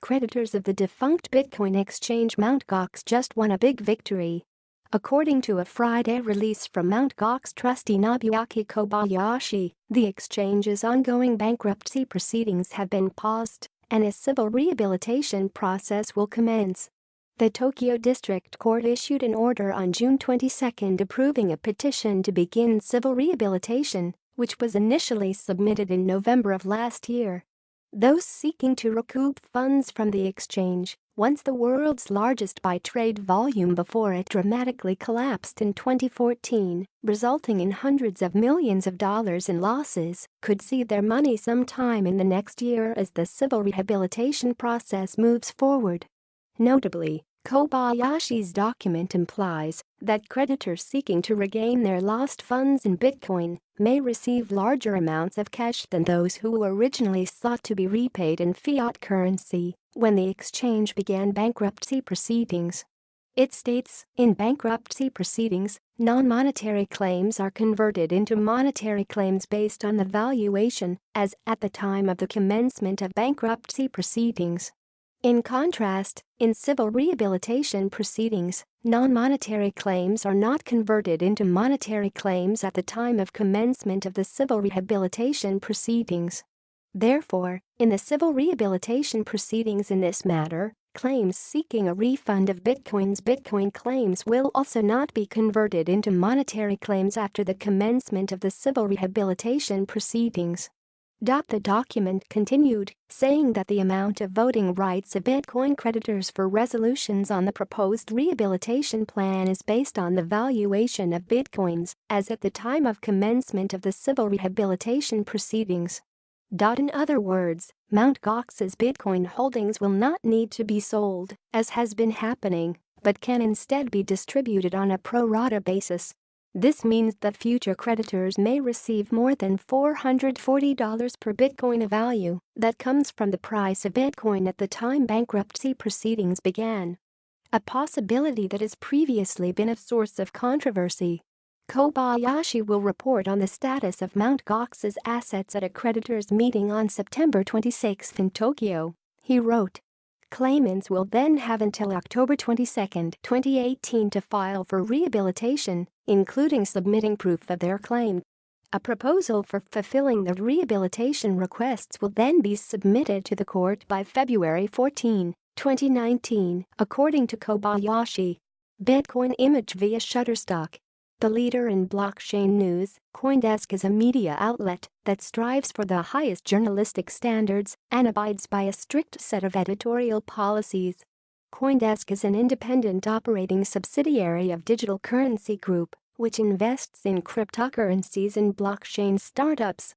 creditors of the defunct Bitcoin exchange Mt. Gox just won a big victory. According to a Friday release from Mt. Gox trustee Nobuaki Kobayashi, the exchange's ongoing bankruptcy proceedings have been paused, and a civil rehabilitation process will commence. The Tokyo District Court issued an order on June 22 approving a petition to begin civil rehabilitation, which was initially submitted in November of last year. Those seeking to recoup funds from the exchange, once the world's largest by trade volume before it dramatically collapsed in 2014, resulting in hundreds of millions of dollars in losses, could see their money sometime in the next year as the civil rehabilitation process moves forward. Notably, Kobayashi's document implies that creditors seeking to regain their lost funds in Bitcoin may receive larger amounts of cash than those who originally sought to be repaid in fiat currency when the exchange began bankruptcy proceedings. It states, in bankruptcy proceedings, non-monetary claims are converted into monetary claims based on the valuation as at the time of the commencement of bankruptcy proceedings. In contrast, in civil rehabilitation proceedings, non-monetary claims are not converted into monetary claims at the time of commencement of the civil rehabilitation proceedings. Therefore, in the civil rehabilitation proceedings in this matter, claims seeking a refund of Bitcoin claims will also not be converted into monetary claims after the commencement of the civil rehabilitation proceedings. The document continued, saying that the amount of voting rights of Bitcoin creditors for resolutions on the proposed rehabilitation plan is based on the valuation of Bitcoins as at the time of commencement of the civil rehabilitation proceedings. In other words, Mt. Gox's Bitcoin holdings will not need to be sold, as has been happening, but can instead be distributed on a pro rata basis. This means that future creditors may receive more than $440 per Bitcoin of value that comes from the price of Bitcoin at the time bankruptcy proceedings began. A possibility that has previously been a source of controversy. Kobayashi will report on the status of Mt. Gox's assets at a creditors' meeting on September 26 in Tokyo, he wrote. Claimants will then have until October 22, 2018 to file for rehabilitation, including submitting proof of their claim. A proposal for fulfilling the rehabilitation requests will then be submitted to the court by February 14, 2019, according to Kobayashi. Bitcoin image via Shutterstock. The leader in blockchain news, CoinDesk is a media outlet that strives for the highest journalistic standards and abides by a strict set of editorial policies. CoinDesk is an independent operating subsidiary of Digital Currency Group, which invests in cryptocurrencies and blockchain startups.